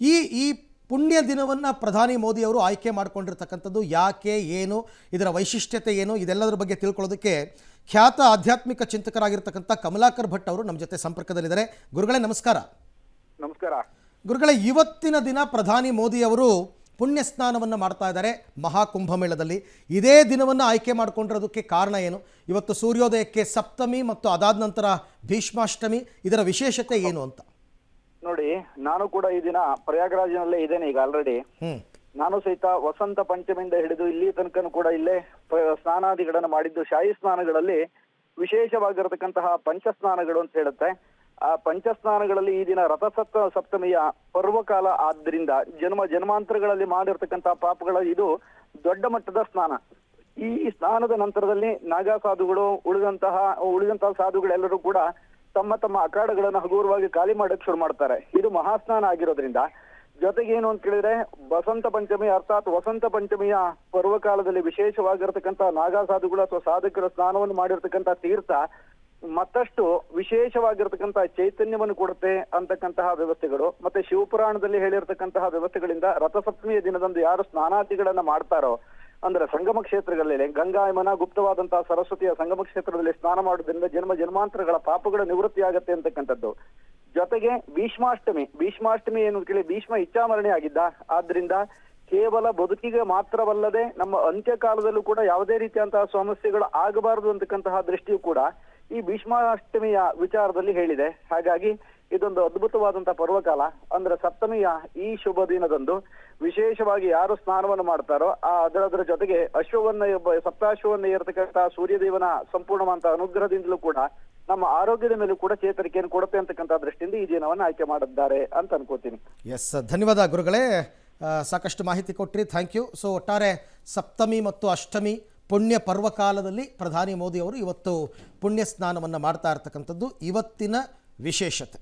ಈ ಈ ಪುಣ್ಯ ದಿನವನ್ನು ಪ್ರಧಾನಿ ಮೋದಿಯವರು ಆಯ್ಕೆ ಮಾಡಿಕೊಂಡಿರ್ತಕ್ಕಂಥದ್ದು ಯಾಕೆ, ಏನು, ಇದರ ವೈಶಿಷ್ಟ್ಯತೆ ಏನು, ಇದೆಲ್ಲದರ ಬಗ್ಗೆ ತಿಳ್ಕೊಳ್ಳೋದಕ್ಕೆ ಖ್ಯಾತ ಆಧ್ಯಾತ್ಮಿಕ ಚಿಂತಕರಾಗಿರ್ತಕ್ಕಂಥ ಕಮಲಾಕರ್ ಭಟ್ ಅವರು ನಮ್ಮ ಜೊತೆ ಸಂಪರ್ಕದಲ್ಲಿದ್ದಾರೆ. ಗುರುಗಳೇ ನಮಸ್ಕಾರ. ನಮಸ್ಕಾರ ಗುರುಗಳೇ, ಇವತ್ತಿನ ದಿನ ಪ್ರಧಾನಿ ಮೋದಿಯವರು ಪುಣ್ಯ ಸ್ನಾನವನ್ನು ಮಾಡ್ತಾ ಇದ್ದಾರೆ ಮಹಾಕುಂಭಮೇಳದಲ್ಲಿ. ಇದೇ ದಿನವನ್ನು ಆಯ್ಕೆ ಮಾಡಿಕೊಂಡಿರೋದಕ್ಕೆ ಕಾರಣ ಏನು? ಇವತ್ತು ಸೂರ್ಯೋದಯಕ್ಕೆ ಸಪ್ತಮಿ ಮತ್ತು ಅದಾದ ನಂತರ ಭೀಷ್ಮಾಷ್ಟಮಿ, ಇದರ ವಿಶೇಷತೆ ಏನು ಅಂತ ನೋಡಿ. ನಾನು ಕೂಡ ಈ ದಿನ ಪ್ರಯಾಗರಾಜ್ನಲ್ಲೇ ಇದ್ದೇನೆ ಈಗ ಆಲ್ರೆಡಿ. ನಾನು ಸಹಿತ ವಸಂತ ಪಂಚಮಿಯಿಂದ ಹಿಡಿದು ಇಲ್ಲಿ ತನಕ ಕೂಡ ಇಲ್ಲೇ ಸ್ನಾನಾದಿಗಳನ್ನು ಮಾಡಿದ್ದು. ಶಾಹಿ ಸ್ನಾನಗಳಲ್ಲಿ ವಿಶೇಷವಾಗಿರತಕ್ಕಂತಹ ಪಂಚಸ್ನಾನಗಳು ಅಂತ ಹೇಳುತ್ತೆ. ಆ ಪಂಚಸ್ನಾನಗಳಲ್ಲಿ ಈ ದಿನ ಸಪ್ತಮಿಯ ಪರ್ವಕಾಲ ಆದ್ರಿಂದ ಜನ್ಮಾಂತರಗಳಲ್ಲಿ ಮಾಡಿರ್ತಕ್ಕಂತಹ ಪಾಪಗಳ ಇದು ದೊಡ್ಡ ಮಟ್ಟದ ಸ್ನಾನ. ಈ ಸ್ನಾನದ ನಂತರದಲ್ಲಿ ನಾಗಾ ಸಾಧುಗಳು ಉಳಿದಂತಹ ಸಾಧುಗಳೆಲ್ಲರೂ ಕೂಡ ತಮ್ಮ ತಮ್ಮ ಅಖಾಡಗಳನ್ನು ಹಗುರವಾಗಿ ಖಾಲಿ ಮಾಡಕ್ ಶುರು ಮಾಡ್ತಾರೆ. ಇದು ಮಹಾಸ್ನಾನ ಆಗಿರೋದ್ರಿಂದ. ಜೊತೆಗೆ ಏನು ಅಂತ ಕೇಳಿದ್ರೆ, ವಸಂತ ಪಂಚಮಿ ಅರ್ಥಾತ್ ವಸಂತ ಪಂಚಮಿಯ ಪರ್ವಕಾಲದಲ್ಲಿ ವಿಶೇಷವಾಗಿರತಕ್ಕಂತ ನಾಗಾ ಸಾಧುಗಳು ಅಥವಾ ಸಾಧಕರ ಸ್ನಾನವನ್ನು ಮಾಡಿರ್ತಕ್ಕಂಥ ತೀರ್ಥ ಮತ್ತಷ್ಟು ವಿಶೇಷವಾಗಿರ್ತಕ್ಕಂತಹ ಚೈತನ್ಯವನ್ನು ಕೊಡುತ್ತೆ ಅಂತಕ್ಕಂತಹ ವ್ಯವಸ್ಥೆಗಳು. ಮತ್ತೆ ಶಿವಪುರಾಣದಲ್ಲಿ ಹೇಳಿರ್ತಕ್ಕಂತಹ ವ್ಯವಸ್ಥೆಗಳಿಂದ ರಥಸಪ್ತಮಿಯ ದಿನದಂದು ಯಾರು ಸ್ನಾನಾದಿಗಳನ್ನ ಮಾಡ್ತಾರೋ, ಅಂದ್ರೆ ಸಂಗಮ ಕ್ಷೇತ್ರಗಳಲ್ಲಿ ಗಂಗಾ ಯಮುನಾ ಗುಪ್ತವಾದಂತಹ ಸರಸ್ವತಿಯ ಸಂಗಮ ಕ್ಷೇತ್ರದಲ್ಲಿ ಸ್ನಾನ ಮಾಡೋದ್ರಿಂದ ಜನ್ಮಾಂತರಗಳ ಪಾಪಗಳ ನಿವೃತ್ತಿ ಆಗತ್ತೆ ಅಂತಕ್ಕಂಥದ್ದು. ಜೊತೆಗೆ ಭೀಷ್ಮಾಷ್ಟಮಿ ಏನು ಕೇಳಿ, ಭೀಷ್ಮ ಇಚ್ಛಾಮರಣಿ ಆಗಿದ್ದ. ಆದ್ರಿಂದ ಕೇವಲ ಬದುಕಿಗೆ ಮಾತ್ರವಲ್ಲದೆ ನಮ್ಮ ಅಂತ್ಯಕಾಲದಲ್ಲೂ ಕೂಡ ಯಾವುದೇ ರೀತಿಯಂತಹ ಸಮಸ್ಯೆಗಳು ಆಗಬಾರದು ಅಂತಕ್ಕಂತಹ ದೃಷ್ಟಿಯು ಕೂಡ ಈ ಭೀಷ್ಮಾಷ್ಟಮಿಯ ವಿಚಾರದಲ್ಲಿ ಹೇಳಿದೆ. ಹಾಗಾಗಿ ಇದೊಂದು ಅದ್ಭುತವಾದಂತಹ ಪರ್ವಕಾಲ. ಅಂದ್ರೆ ಸಪ್ತಮಿಯ ಈ ಶುಭ ದಿನದಂದು ವಿಶೇಷವಾಗಿ ಯಾರು ಸ್ನಾನವನ್ನು ಮಾಡ್ತಾರೋ ಅದರ ಜೊತೆಗೆ ಸಪ್ತಾಶ್ವವನ್ನ ಏರ್ತಕ್ಕಂತಹ ಸೂರ್ಯದೇವನ ಸಂಪೂರ್ಣವಂತ ಅನುಗ್ರಹದಿಂದಲೂ ಕೂಡ ನಮ್ಮ ಆರೋಗ್ಯದ ಮೇಲೂ ಕೂಡ ಚೇತರಿಕೆಯನ್ನು ಕೊಡುತ್ತೆ ಅಂತಕ್ಕಂಥ ದೃಷ್ಟಿಯಿಂದ ಈ ದಿನವನ್ನು ಆಯ್ಕೆ ಮಾಡಿದ್ದಾರೆ ಅಂತ ಅನ್ಕೋತೀನಿ. ಎಸ್, ಧನ್ಯವಾದ ಗುರುಗಳೇ, ಸಾಕಷ್ಟು ಮಾಹಿತಿ ಕೊಟ್ರಿ. Thank you. ಸೊ ಒಟ್ಟಾರೆ ಸಪ್ತಮಿ ಮತ್ತು ಅಷ್ಟಮಿ ಪುಣ್ಯ ಪರ್ವಕಾಲದಲ್ಲಿ ಪ್ರಧಾನಿ ಮೋದಿ ಅವರು ಇವತ್ತು ಪುಣ್ಯ ಸ್ನಾನವನ್ನು ಮಾಡ್ತಾ ಇರ್ತಕ್ಕಂಥದ್ದು ಇವತ್ತಿನ ವಿಶೇಷತೆ.